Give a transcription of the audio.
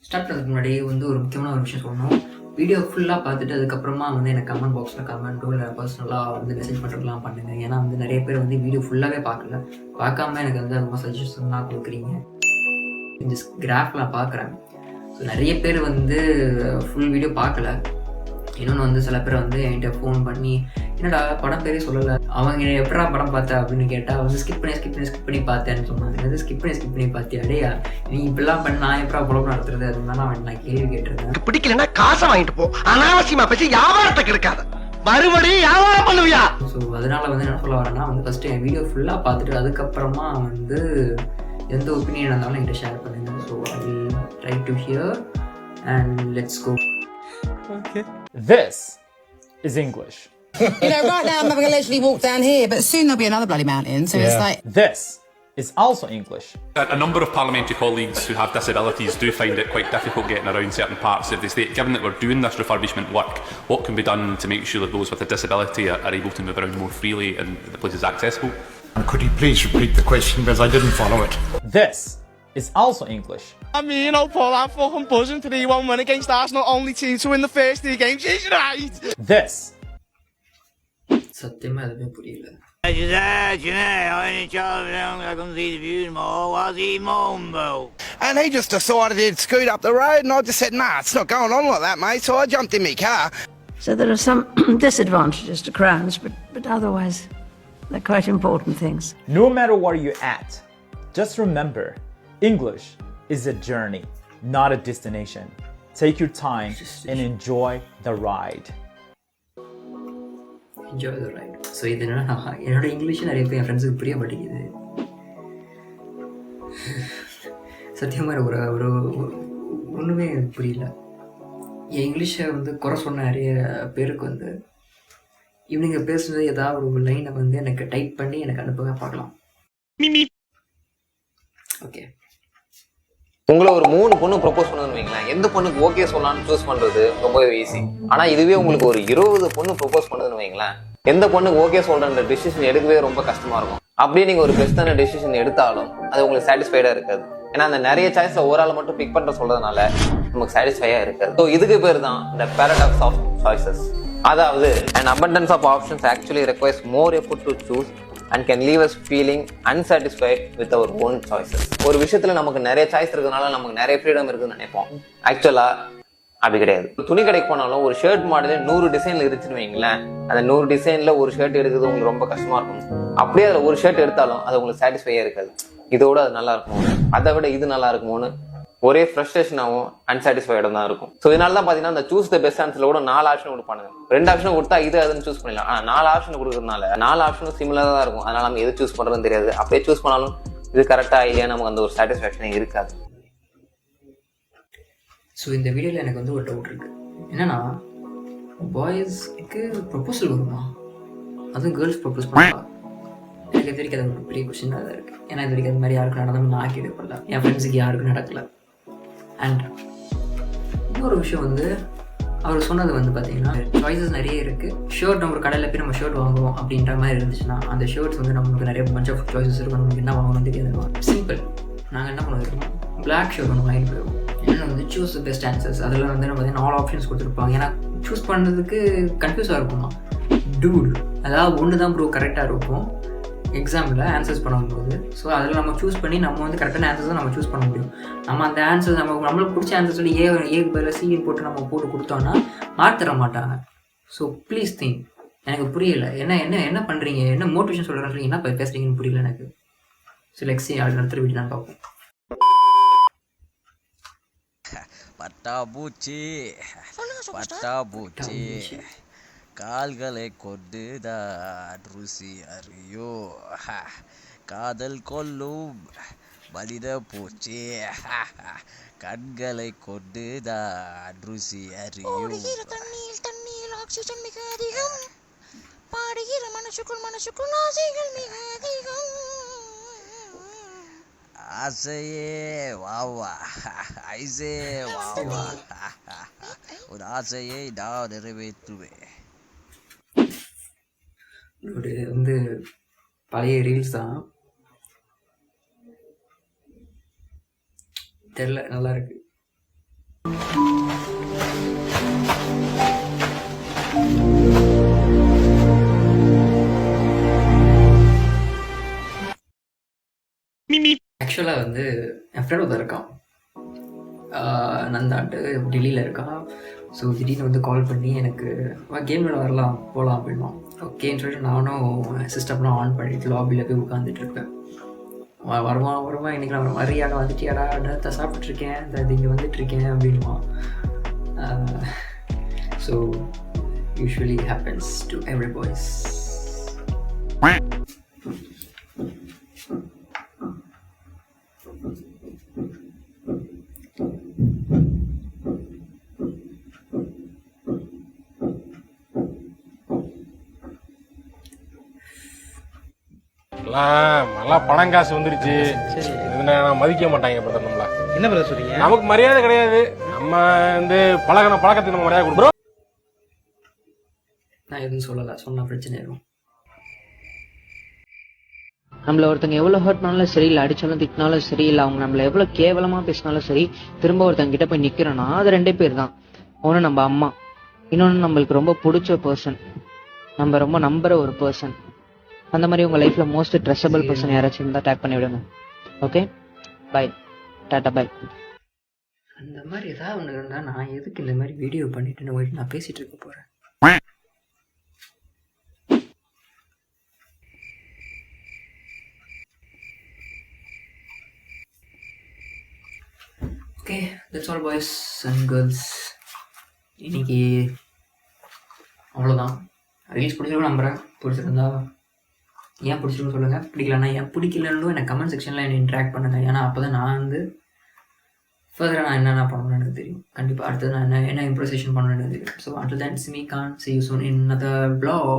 Start பண்ணுறதுக்கு முன்னாடி வந்து ஒரு முக்கியமான ஒரு விஷயம் சொல்லணும். வீடியோ ஃபுல்லாக பார்த்துட்டு அதுக்கப்புறமா வந்து எனக்கு கமெண்ட் பாக்ஸில் கமெண்ட்டோ இல்லை பர்சனலாக வந்து மெசேஜ் பண்ணுறதுலாம் பண்ணுங்கள். ஏன்னா வந்து நிறைய பேர் வந்து வீடியோ ஃபுல்லாகவே பார்க்கல. பார்க்காம எனக்கு வந்து ரொம்ப சஜஷன்லாம் கொடுக்குறீங்க. இந்த கிராஃப் நான் பார்க்குறேன். ஸோ நிறைய பேர் வந்து ஃபுல் வீடியோ பார்க்கல. இன்னொன்று வந்து சில பேர் வந்து என்கிட்ட ஃபோன் பண்ணி என்னடா படம் பேரே சொல்லலை, அவங்க எப்படா படம் பார்த்தா அப்படின்னு கேட்டால் வந்து ஸ்கிப் பண்ணி பார்த்தேன்னு சொன்னாங்க. அது ஸ்கிப் பண்ணி பார்த்தியா அடையா, நீ இப்படிலாம் பண்ண நான் எப்படா படம் நடத்துறது அதுதான் நான் கேள்வி கேட்டிருந்தேன். பிடிக்கலன்னா காசை வாங்கிட்டு போ, அனாவசியமா பேசி வியாபாரத்துக்கு இருக்காது, மறுபடியும் வியாபாரம் பண்ணுவியா. ஸோ அதனால் வந்து என்ன சொல்ல வரேன்னா வந்து ஃபஸ்ட்டு என் வீடியோ ஃபுல்லாக பார்த்துட்டு அதுக்கப்புறமா வந்து எந்த ஒப்பீனியன் இருந்தாலும் என்கிட்ட ஷேர் பண்ணுங்கள். So I will try to hear and let's go. Okay. This is English. You know, right now I'm having a leisurely walk down here, but soon there'll be another bloody mountain, so it's like... This is also English. A number of parliamentary colleagues who have disabilities do find it quite difficult getting around certain parts of the state. Given that we're doing this refurbishment work, what can be done to make sure that those with a disability are able to move around more freely and the place is accessible? Could you please repeat the question, because I didn't follow it? This is also English. I mean, Paul, I'm fucking buzzing to 3-1 win against Arsenal, only team to win the first 3 games. Is right? This. சத்தியமாக எதுவுமே புரியல. And he just decided he'd scoot up the road, and I just said, nah, it's not going on like that, mate. So I jumped in my car. So there are some disadvantages to crowns, but otherwise, they're quite important things. No matter where you're at, just remember, English is a journey, not a destination. Take your time and enjoy the ride. Enjoy the ride. So இது என்னன்னா என்னோட இங்கிலீஷும் நிறைய பேர் என் ஃப்ரெண்ட்ஸுக்கு புரிய மாட்டேங்குது. சத்தியமாக ஒரு ஒரு ஒன்றுமே எனக்கு புரியல. என் இங்கிலீஷை வந்து குறை சொன்ன நிறைய பேருக்கு வந்து இவனுங்க பேசுனது ஏதாவது ஒரு லைனை வந்து எனக்கு டைப் பண்ணி எனக்கு அனுப்புங்க பார்க்கலாம். ஓகே, உங்களை ஒரு 3 பொண்ணு ப்ரொபோஸ் பண்ணணும்னு வைங்களேன், எந்த பொண்ணுக்கு ஓகே சொல்லலாம்னு சூஸ் பண்றது ரொம்பவே ஈஸி. ஆனா இதுவே உங்களுக்கு ஒரு 20 பொண்ணு ப்ரொபோஸ் பண்ணுதுன்னு வைங்களேன், எந்த பொண்ணுக்கு ஓகே சொல்றன்ற டிசிஷன் எடுக்கவே ரொம்ப கஷ்டமா இருக்கும். அப்படியே நீங்க ஒரு பெஸ்டான டிசிஷன் எடுத்தாலும் அது உங்களுக்கு சாட்டிஸ்ஃபைடா இருக்காது. ஏன்னா அந்த நிறைய சாய்ஸ்ல ஒரு ஆள் மட்டும் பிக் பண்ற சொல்றதுனால நமக்கு சாட்டிஸ்ஃபையா இருக்காது. ஸோ இதுக்கு பேர் தான் இந்த paradox of choices. அதாவது an abundance of options actually requires more effort to choose and can leave us feeling unsatisfied with our own choices. ஒரு விஷயத்துல நமக்கு நிறைய சாய்ஸ் இருக்கிறதுனால நமக்கு நிறைய ஃப்ரீடம் இருக்குன்னு நினைப்போம். ஆக்சுவலா அப்படி கிடையாது. துணி கடைக்கு போனாலும் ஒரு ஷர்ட் மாடலே 100 டிசைன்ல இருந்துச்சுன்னு வைங்களேன், அந்த 100 டிசைன்ல ஒரு ஷர்ட் எடுக்கிறது உங்களுக்கு ரொம்ப கஷ்டமா இருக்கும். அப்படியே அதுல ஒரு ஷர்ட் எடுத்தாலும் அது உங்களுக்கு சாட்டிஸ்ஃபையா இருக்காது. இதோட அது நல்லா இருக்கும், அதை விட இது நல்லா இருக்குமோன்னு ஒரே ஃப்ரஸ்ட்ரேஷனாகவும் அன்சாட்டிஸ்ஃபைடும் தான் இருக்கும். ஸோ இதனால தான் பார்த்தீங்கன்னா அந்த சூஸ் த பெஸ்ட் ஆன்சர்ல கூட 4 ஆப்ஷன் கொடுப்பானுங்க. 2 ஆப்ஷன் கொடுத்தா இது அதுன்னு சூஸ் பண்ணிடலாம். ஆனால் 4 ஆப்ஷன் கொடுக்கறதுனால 4 ஆப்ஷனும் சிமிலராக தான் இருக்கும். அதனால நம்ம எது சூஸ் பண்றதுன்னு தெரியாது. அப்படியே சூஸ் பண்ணாலும் இது கரெக்டா இல்லையா நமக்கு அந்த ஒரு சாட்டிஸ்ஃபேக்ஷனே இருக்காது. ஸோ இந்த வீடியோவில் எனக்கு வந்து ஒரு டவுட் இருக்குது. என்னன்னா, பாய்ஸ்க்கு ப்ரொப்போசல் வருமா, அதுவும் கேர்ள்ஸ் ப்ரொப்போஸ் பண்ணலாம்? எனக்கு இது வரைக்கும் அது ஒரு பெரிய கொஸ்டினாக தான் இருக்குது. ஏன்னா இது வரைக்கும் அது மாதிரி யாருக்கும் நடந்தாலும் நான் கேள்விப்படல, என் ஃப்ரெண்ட்ஸுக்கு யாருக்கும் நடக்கல. அண்ட் இன்னொரு விஷயம் வந்து அவர் சொன்னது வந்து பார்த்தீங்கன்னா சாய்ஸஸ் நிறைய இருக்குது. ஷர்ட் நம்ம ஒரு கடையில் போய் நம்ம ஷர்ட் வாங்குவோம் அப்படின்ற மாதிரி இருந்துச்சுன்னா அந்த ஷர்ட்ஸ் வந்து நமக்கு நிறைய பஞ்ச் ஆஃப் சாய்ஸஸ் இருக்கும். நமக்கு என்ன வாங்கணும்னு தெரியாது. சிம்பிள், நாங்கள் என்ன பண்ணுவோம், பிளாக் ஷர்ட் ஒன்று வாங்கிட்டு போயிடுவோம். ஏன்னா வந்து சூஸ் த பெஸ்ட் ஆன்சர்ஸ், அதில் வந்து நம்ம பார்த்தீங்கன்னா 4 ஆப்ஷன்ஸ் கொடுத்துருப்பாங்க. ஏன்னா சூஸ் பண்ணுறதுக்கு கன்ஃபியூஸாக இருக்குமா டூட், அதாவது ஒன்று தான் ப்ரோ கரெக்டாக இருக்கும் எக்ஸாமில் ஆன்சர்ஸ் பண்ணும்போது. ஸோ அதில் நம்ம சூஸ் பண்ணி நம்ம வந்து கரெக்டான ஆன்சர்ஸ் தான் நம்ம சூஸ் பண்ண முடியும். நம்ம அந்த ஆன்சர்ஸ் நம்மளுக்கு பிடிச்ச ஆன்சர்ஸ் சொல்லி ஏக்கு பதில் சின்னு போட்டு நம்ம போட்டு கொடுத்தோன்னா மார்க் தர மாட்டாங்க. So please think. எனக்கு புரியல, என்ன பண்ணுறீங்க, என்ன மோட்டிவேஷன் சொல்கிறீங்க, என்ன பேசுகிறீங்கன்னு புரியல எனக்கு. ஸோ லெக்ஸி அது நடத்துகிற வீட்டு நான் பார்ப்போம். பட்டாபூச்சி பட்டாபூச்சி கால்களை கொண்டுதான் ருசி அறியோ, காதல் கொல்லும் மனித பூச்சி கண்களை கொண்டுதான் ருசி அறியோ. தண்ணீர் ஆக்சிஜன் மிக அதிகம், பாடுகிற மனசுக்குள் ஆசைகள் மிக அதிகம். ஆசையே வாவா ஐசே வாவா, ஒரு ஆசையை நான் நிறைவேற்றுவேன். வந்து பழைய ரீல்ஸ் தான் தெரில, நல்லா இருக்கு. ஆக்சுவலாக வந்து என் ஃப்ரெண்ட் ஒருத்தர் இருக்கான், நந்தான்ட்டு டெல்லியில் இருக்கான். ஸோ திடீர்னு வந்து கால் பண்ணி எனக்கு கேமில் வரலாம் போகலாம் அப்படின்னா ஓகேன்னு சொல்லிட்டு நானும் சிஸ்டம்லாம் ஆன் பண்ணிட்டு லாபியில் போய் உட்காந்துட்டு இருப்பேன். வருவான் இன்றைக்கி நான் மரியாதை வந்துட்டியாடா, நேரத்தை சாப்பிட்ருக்கேன், இந்த இங்கே வந்துட்டுருக்கேன் அப்படின்வான். So usually happens to every boys. நல்லா பணம் காசு வந்துருச்சு, நான் மதிக்க மாட்டாங்க பிரதர். நம்மள என்ன பிரதர் சொல்றீங்க? நமக்கு மரியாதை கிடையாது. நம்ம வந்து பழக்கத்துக்கு நம்ம மரியாதை கொடுப்போம். நான் எதுவும் சொல்லலை, சொன்னால் பிரச்சனை இருக்கும். நம்மள ஒருத்தங்க எவ்வளோ ஹர்ட் பண்ணாலும் சரி, இல்லை அடிச்சாலும் திட்டினாலும் சரி, இல்லை அவங்க நம்மள எவ்வளோ கேவலமாக பேசினாலும் சரி, திரும்ப ஒருத்தங்க கிட்ட போய் நிற்கிறோன்னா அது 2 பேர் தான். ஒன்று நம்ம அம்மா, இன்னொன்று நம்மளுக்கு ரொம்ப பிடிச்ச பர்சன், நம்ம ரொம்ப நம்புற ஒரு பர்சன். அந்த மாதிரி உங்கள் லைஃப்பில் மோஸ்ட் ட்ரஸ்டபிள் பர்சன் யாராச்சும் இருந்தால் டேக் பண்ணி விடுங்க. ஓகே, பாய், டாட்டா, பாய். அந்த மாதிரி ஏதாவது ஒன்று இருந்தால் நான் எதுக்கு இந்த மாதிரி வீடியோ பண்ணிட்டுன்னு போயிட்டு நான் பேசிகிட்டு இருக்க போகிறேன். Okay, that's all boys and girls. இன்னைக்கு அவ்வளோதான். ரீல்ஸ் பிடிச்சிருக்கோம் நம்புகிறேன். பிடிச்சிருந்தா ஏன் பிடிச்சிருக்குன்னு சொல்லுங்கள், பிடிக்கலன்னா ஏன் பிடிக்கலன்னு எனக்கு கமெண்ட் செக்ஷனில் என்னை இன்ட்ராக்ட் பண்ணுங்கள். ஏன்னா அப்போ தான் நான் வந்து ஃபர்தராக நான் என்னென்ன பண்ணணும்னு எனக்கு தெரியும். கண்டிப்பாக அடுத்தது நான் என்ன இம்ப்ரூவைசேஷன் பண்ணணும்னு எனக்கு தெரியும். So until then, see me, can't see you soon in another vlog.